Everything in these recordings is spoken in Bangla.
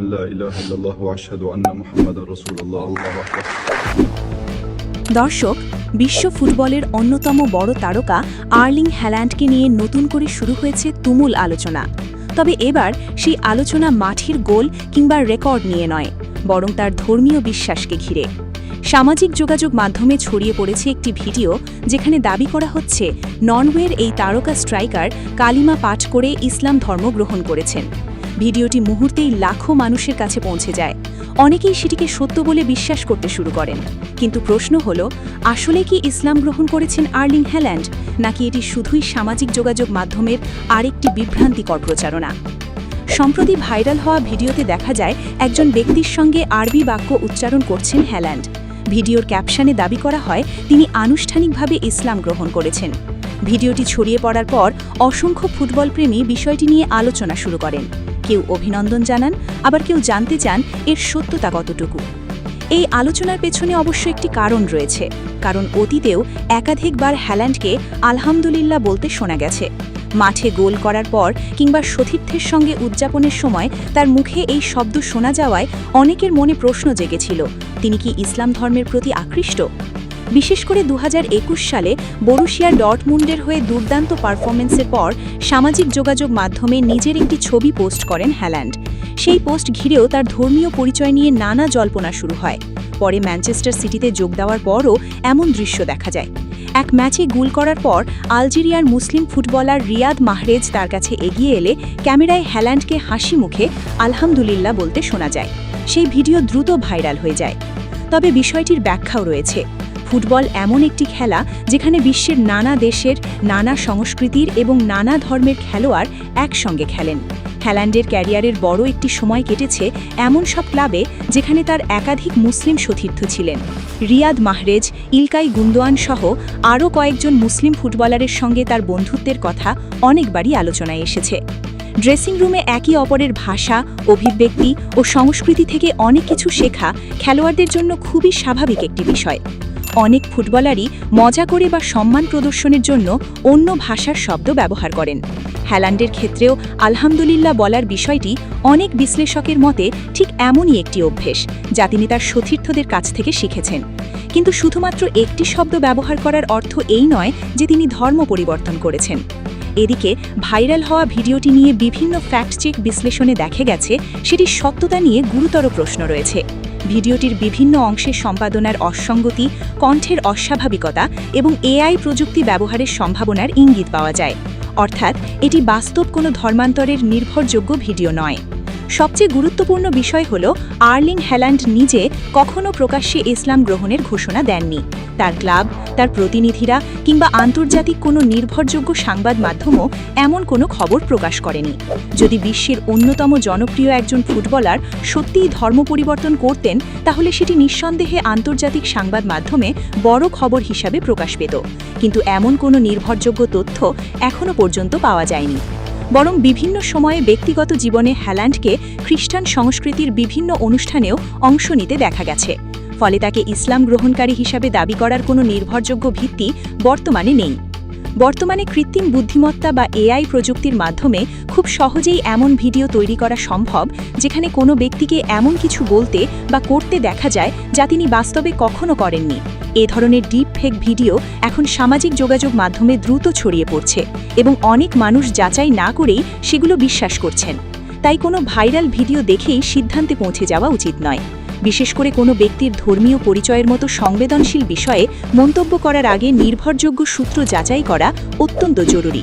لا إله إلا الله وأشهد أن محمدا رسول الله الله أكبر দর্শক, বিশ্ব ফুটবলের অন্যতম বড় তারকা আর্লিং হ্যাল্যান্ডকে নিয়ে নতুন করে শুরু হয়েছে তুমুল আলোচনা। তবে এবার সেই আলোচনা মাঠের গোল কিংবা রেকর্ড নিয়ে নয়, বরং তার ধর্মীয় বিশ্বাসকে ঘিরে। সামাজিক যোগাযোগ মাধ্যমে ছড়িয়ে পড়েছে একটি ভিডিও, যেখানে দাবি করা হচ্ছে নরওয়ের এই তারকা স্ট্রাইকার কালিমা পাঠ করে ইসলাম ধর্ম গ্রহণ করেছেন। ভিডিওটি মুহূর্তেই লাখো মানুষের কাছে পৌঁছে যায়। অনেকেই সেটিকে সত্য বলে বিশ্বাস করতে শুরু করেন। কিন্তু প্রশ্ন হল, আসলে কি ইসলাম গ্রহণ করেছেন আর্লিং হ্যাল্যান্ড, নাকি এটি শুধুই সামাজিক যোগাযোগ মাধ্যমের আরেকটি বিভ্রান্তিকর প্রচারণা? সম্প্রতি ভাইরাল হওয়া ভিডিওতে দেখা যায় একজন ব্যক্তির সঙ্গে আরবি বাক্য উচ্চারণ করছেন হ্যাল্যান্ড। ভিডিওর ক্যাপশনে দাবি করা হয় তিনি আনুষ্ঠানিকভাবে ইসলাম গ্রহণ করেছেন। ভিডিওটি ছড়িয়ে পড়ার পর অসংখ্য ফুটবলপ্রেমী বিষয়টি নিয়ে আলোচনা শুরু করেন। কেউ অভিনন্দন জানান, আবার কেউ জানতে চান এর সত্যতা কতটুকু। এই আলোচনার পেছনে অবশ্য একটি কারণ রয়েছে, কারণ অতীতেও একাধিকবার হ্যাল্যান্ডকে আলহামদুলিল্লাহ বলতে শোনা গেছে। মাঠে গোল করার পর কিংবা সতীর্থের সঙ্গে উদযাপনের সময় তার মুখে এই শব্দ শোনা যাওয়ায় অনেকের মনে প্রশ্ন জেগেছিল, তিনি কি ইসলাম ধর্মের প্রতি আকৃষ্ট? বিশেষ করে 2021 সালে বরুশিয়া ডর্টমুন্ডের হয়ে দুর্দান্ত পারফরমেন্সের পর সামাজিক যোগাযোগ মাধ্যমে নিজের একটি ছবি পোস্ট করেন হ্যাল্যান্ড। সেই পোস্ট ঘিরেও তার ধর্মীয় পরিচয় নিয়ে নানা জল্পনা শুরু হয়। পরে ম্যানচেস্টার সিটিতে যোগ দেওয়ার পরও এমন দৃশ্য দেখা যায়। এক ম্যাচে গোল করার পর আলজেরিয়ার মুসলিম ফুটবলার রিয়াদ মাহরেজ তার কাছে এগিয়ে এলে ক্যামেরায় হ্যাল্যান্ডকে হাসি মুখে আলহামদুলিল্লাহ বলতে শোনা যায়। সেই ভিডিও দ্রুত ভাইরাল হয়ে যায়। তবে বিষয়টির ব্যাখ্যাও রয়েছে। ফুটবল এমন একটি খেলা যেখানে বিশ্বের নানা দেশের, নানা সংস্কৃতির এবং নানা ধর্মের খেলোয়াড় একসঙ্গে খেলেন। হ্যাল্যান্ডের ক্যারিয়ারের বড় একটি সময় কেটেছে এমন সব ক্লাবে যেখানে তার একাধিক মুসলিম সতীর্থ ছিলেন। রিয়াদ মাহরেজ, ইলকাই গুন্দোয়ান সহ আরও কয়েকজন মুসলিম ফুটবলারের সঙ্গে তার বন্ধুত্বের কথা অনেকবারই আলোচনায় এসেছে। ড্রেসিং রুমে একে অপরের ভাষা, অভিব্যক্তি ও সংস্কৃতি থেকে অনেক কিছু শেখা খেলোয়াড়দের জন্য খুবই স্বাভাবিক একটি বিষয়। অনেক ফুটবলারই মজা করে বা সম্মান প্রদর্শনের জন্য অন্য ভাষার শব্দ ব্যবহার করেন। হ্যাল্যান্ডের ক্ষেত্রেও আলহামদুলিল্লাহ বলার বিষয়টি অনেক বিশ্লেষকের মতে ঠিক এমনই একটি অভ্যেস, যা তিনি তার সতীর্থদের কাছ থেকে শিখেছেন। কিন্তু শুধুমাত্র একটি শব্দ ব্যবহার করার অর্থ এই নয় যে তিনি ধর্ম পরিবর্তন করেছেন। এদিকে ভাইরাল হওয়া ভিডিওটি নিয়ে বিভিন্ন ফ্যাক্ট চেক বিশ্লেষণে দেখা গেছে সেটির সত্যতা নিয়ে গুরুতর প্রশ্ন রয়েছে। ভিডিওটির বিভিন্ন অংশের সম্পাদনার অসঙ্গতি, কণ্ঠের অস্বাভাবিকতা এবং এআই প্রযুক্তি ব্যবহারের সম্ভাবনার ইঙ্গিত পাওয়া যায়। অর্থাৎ এটি বাস্তব কোনো ধর্মান্তরের নির্ভরযোগ্য ভিডিও নয়। সবচেয়ে গুরুত্বপূর্ণ বিষয় হল, আর্লিং হ্যাল্যান্ড নিজে কখনও প্রকাশ্যে ইসলাম গ্রহণের ঘোষণা দেননি। তার ক্লাব, তার প্রতিনিধিরা কিংবা আন্তর্জাতিক কোনো নির্ভরযোগ্য সংবাদ মাধ্যমও এমন কোনো খবর প্রকাশ করেনি। যদি বিশ্বের অন্যতম জনপ্রিয় একজন ফুটবলার সত্যিই ধর্ম পরিবর্তন করতেন, তাহলে সেটি নিঃসন্দেহে আন্তর্জাতিক সংবাদ মাধ্যমে বড় খবর হিসাবে প্রকাশ পেত। কিন্তু এমন কোনো নির্ভরযোগ্য তথ্য এখনও পর্যন্ত পাওয়া যায়নি। বরং বিভিন্ন সময়ে ব্যক্তিগত জীবনে হ্যাল্যান্ডকে খ্রিস্টান সংস্কৃতির বিভিন্ন অনুষ্ঠানেও অংশ নিতে দেখা গেছে। ফলে তাকে ইসলাম গ্রহণকারী হিসাবে দাবি করার কোনো নির্ভরযোগ্য ভিত্তি বর্তমানে নেই। বর্তমানে কৃত্রিম বুদ্ধিমত্তা বা এআই প্রযুক্তির মাধ্যমে খুব সহজেই এমন ভিডিও তৈরি করা সম্ভব, যেখানে কোনো ব্যক্তিকে এমন কিছু বলতে বা করতে দেখা যায় যা তিনি বাস্তবে কখনো করেননি। এ ধরনের ডিপ ফেক ভিডিও এখন সামাজিক যোগাযোগ মাধ্যমে দ্রুত ছড়িয়ে পড়ছে এবং অনেক মানুষ যাচাই না করেই সেগুলো বিশ্বাস করছেন। তাই কোনো ভাইরাল ভিডিও দেখেই সিদ্ধান্তে পৌঁছে যাওয়া উচিত নয়। বিশেষ করে কোনো ব্যক্তির ধর্মীয় পরিচয়ের মতো সংবেদনশীল বিষয়ে মন্তব্য করার আগে নির্ভরযোগ্য সূত্র যাচাই করা অত্যন্ত জরুরি।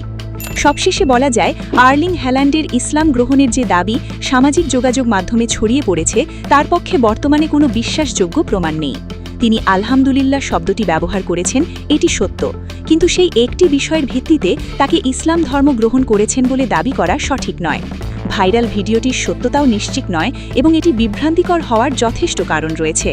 সবশেষে বলা যায়, আর্লিং হ্যাল্যান্ডের ইসলাম গ্রহণের যে দাবি সামাজিক যোগাযোগ মাধ্যমে ছড়িয়ে পড়েছে, তার পক্ষে বর্তমানে কোনো বিশ্বাসযোগ্য প্রমাণ নেই। তিনি আলহামদুলিল্লাহ শব্দটি ব্যবহার করেছেন, এটি সত্য, কিন্তু সেই একটি বিষয়ের ভিত্তিতে তাকে ইসলাম ধর্ম গ্রহণ করেছেন বলে দাবি করা সঠিক নয়। ভাইরাল ভিডিওটির সত্যতাও নিশ্চিত নয় এবং এটি বিভ্রান্তিকর হওয়ার যথেষ্ট কারণ রয়েছে।